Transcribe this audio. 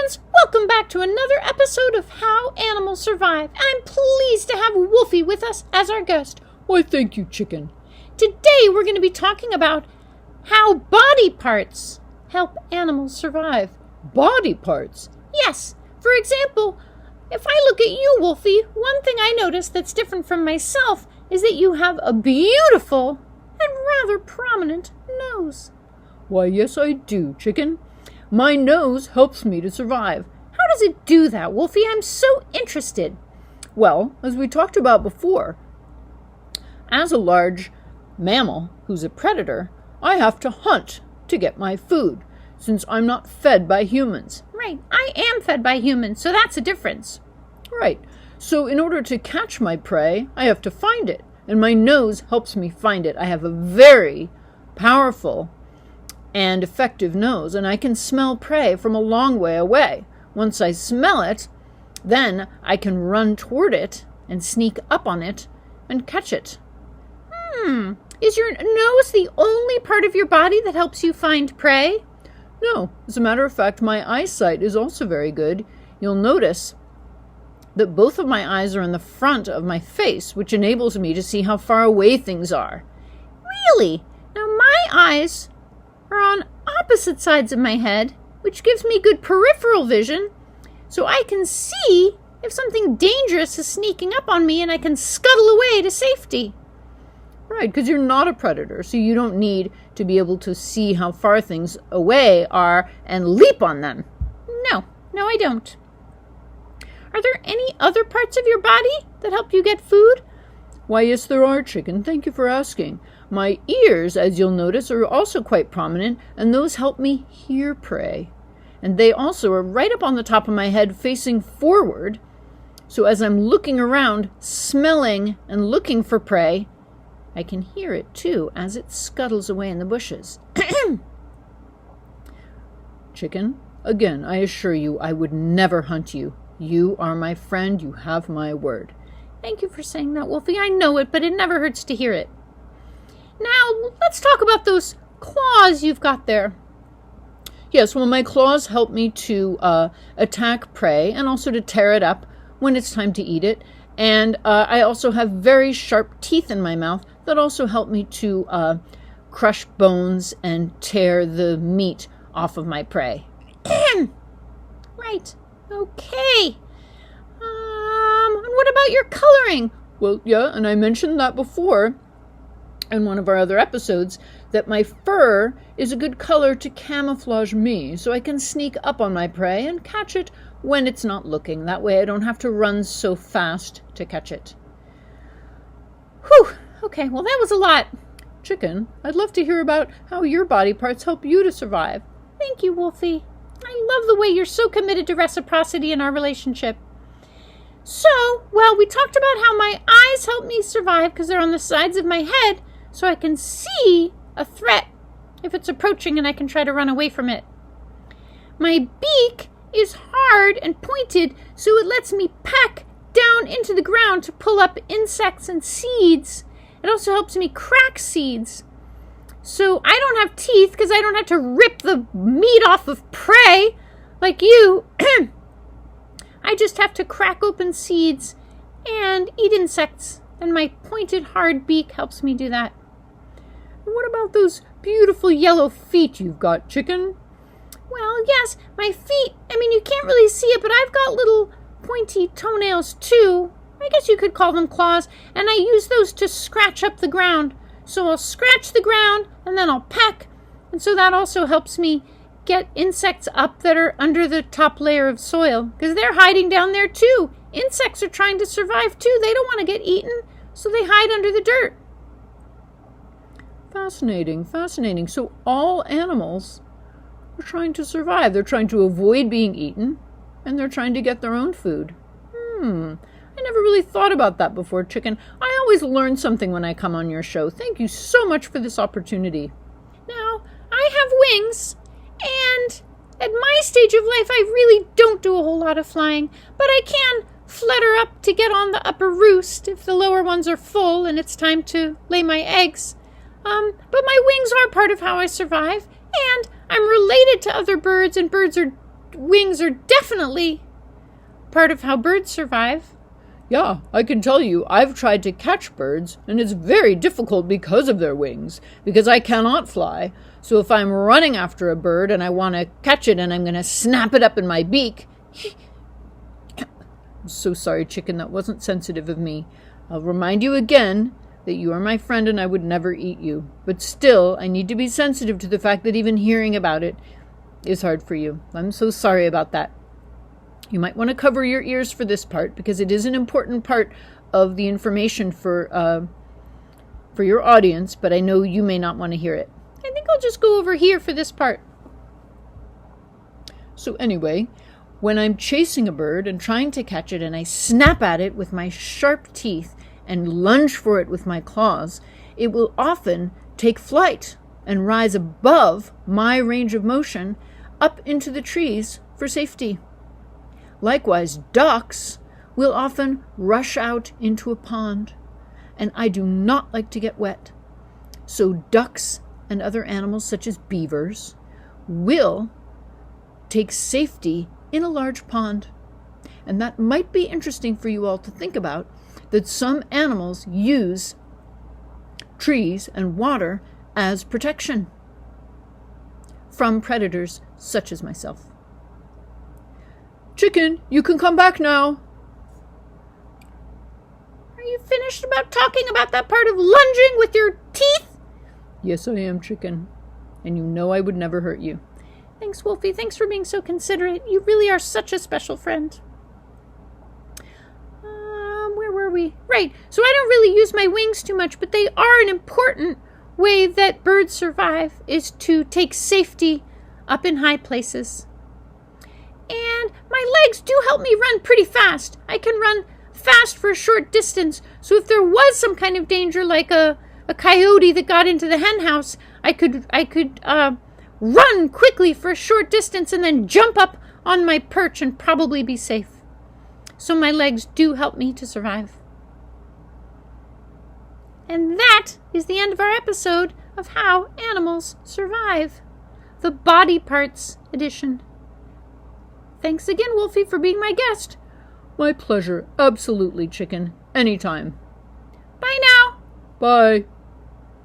friends, welcome back to another episode of How Animals Survive. I'm pleased to have Wolfie with us as our guest. Why, thank you, Chicken. Today we're going to be talking about how body parts help animals survive. Body parts? Yes. For example, if I look at you, Wolfie, one thing I notice that's different from myself is that you have a beautiful and rather prominent nose. Why, yes, I do, Chicken. My nose helps me to survive. How does it do that, Wolfie? I'm so interested. Well, as we talked about before, as a large mammal who's a predator, I have to hunt to get my food, since I'm not fed by humans. Right, I am fed by humans, so that's a difference. Right, so in order to catch my prey, I have to find it, and my nose helps me find it. I have a very powerful and effective nose, and I can smell prey from a long way away. Once I smell it, then I can run toward it and sneak up on it and catch it. Is your nose the only part of your body that helps you find prey? No, as a matter of fact, my eyesight is also very good. You'll notice that both of my eyes are in the front of my face, which enables me to see how far away things are. Really? Now my eyes are on opposite sides of my head, which gives me good peripheral vision, so I can see if something dangerous is sneaking up on me and I can scuttle away to safety. Right, because you're not a predator, so you don't need to be able to see how far things away are and leap on them. No, I don't. Are there any other parts of your body that help you get food? Why, yes, there are, Chicken. Thank you for asking. My ears, as you'll notice, are also quite prominent, and those help me hear prey. And they also are right up on the top of my head, facing forward. So as I'm looking around, smelling and looking for prey, I can hear it, too, as it scuttles away in the bushes. Chicken, again, I assure you, I would never hunt you. You are my friend. You have my word. Thank you for saying that, Wolfie. I know it, but it never hurts to hear it. Now, let's talk about those claws you've got there. Yes, well, my claws help me to attack prey and also to tear it up when it's time to eat it. And I also have very sharp teeth in my mouth that also help me to crush bones and tear the meat off of my prey. Right. Okay. And what about your coloring? Well, yeah, and I mentioned that before in one of our other episodes, that my fur is a good color to camouflage me, so I can sneak up on my prey and catch it when it's not looking. That way I don't have to run so fast to catch it. Whew. Okay, well that was a lot. Chicken, I'd love to hear about how your body parts help you to survive. Thank you, Wolfie. I love the way you're so committed to reciprocity in our relationship. So, well, we talked about how my eyes help me survive because they're on the sides of my head, so I can see a threat if it's approaching and I can try to run away from it. My beak is hard and pointed, so it lets me peck down into the ground to pull up insects and seeds. It also helps me crack seeds. So I don't have teeth because I don't have to rip the meat off of prey like you. I just have to crack open seeds and eat insects, and my pointed hard beak helps me do that. What about those beautiful yellow feet you've got, Chicken? Well, yes, my feet, you can't really see it, but I've got little pointy toenails too. I guess you could call them claws, and I use those to scratch up the ground. So I'll scratch the ground, and then I'll peck, and so that also helps me get insects up that are under the top layer of soil, because they're hiding down there too. Insects are trying to survive too. They don't want to get eaten, so they hide under the dirt. Fascinating. So all animals are trying to survive. They're trying to avoid being eaten, and they're trying to get their own food. I never really thought about that before, Chicken. I always learn something when I come on your show. Thank you so much for this opportunity. Now, I have wings, and at my stage of life, I really don't do a whole lot of flying, but I can flutter up to get on the upper roost if the lower ones are full and it's time to lay my eggs. But my wings are part of how I survive, and I'm related to other birds, and birds are wings are definitely part of how birds survive. Yeah, I can tell you, I've tried to catch birds, and it's very difficult because of their wings, because I cannot fly. So if I'm running after a bird and I want to catch it and I'm going to snap it up in my beak... I'm so sorry, chicken, that wasn't sensitive of me. I'll remind you again that you are my friend and I would never eat you. But still, I need to be sensitive to the fact that even hearing about it is hard for you. I'm so sorry about that. You might want to cover your ears for this part because it is an important part of the information for your audience, but I know you may not want to hear it. I think I'll just go over here for this part. So anyway, when I'm chasing a bird and trying to catch it and I snap at it with my sharp teeth and lunge for it with my claws, it will often take flight and rise above my range of motion up into the trees for safety. Likewise, ducks will often rush out into a pond, and I do not like to get wet. So ducks and other animals such as beavers will take safety in a large pond. And that might be interesting for you all to think about, that some animals use trees and water as protection from predators such as myself. Chicken, you can come back now. Are you finished about talking about that part of lunging with your teeth? Yes, I am, chicken. And you know I would never hurt you. Thanks, Wolfie. Thanks for being so considerate. You really are such a special friend. Where were we? Right. So I don't really use my wings too much, but they are an important way that birds survive, is to take safety up in high places. And my legs do help me run pretty fast. I can run fast for a short distance. So if there was some kind of danger, like a coyote that got into the hen house, I could run quickly for a short distance and then jump up on my perch and probably be safe. So my legs do help me to survive. And that is the end of our episode of How Animals Survive, the Body Parts edition. Thanks again, Wolfie, for being my guest. My pleasure. Absolutely, chicken. Anytime. Bye now. Bye.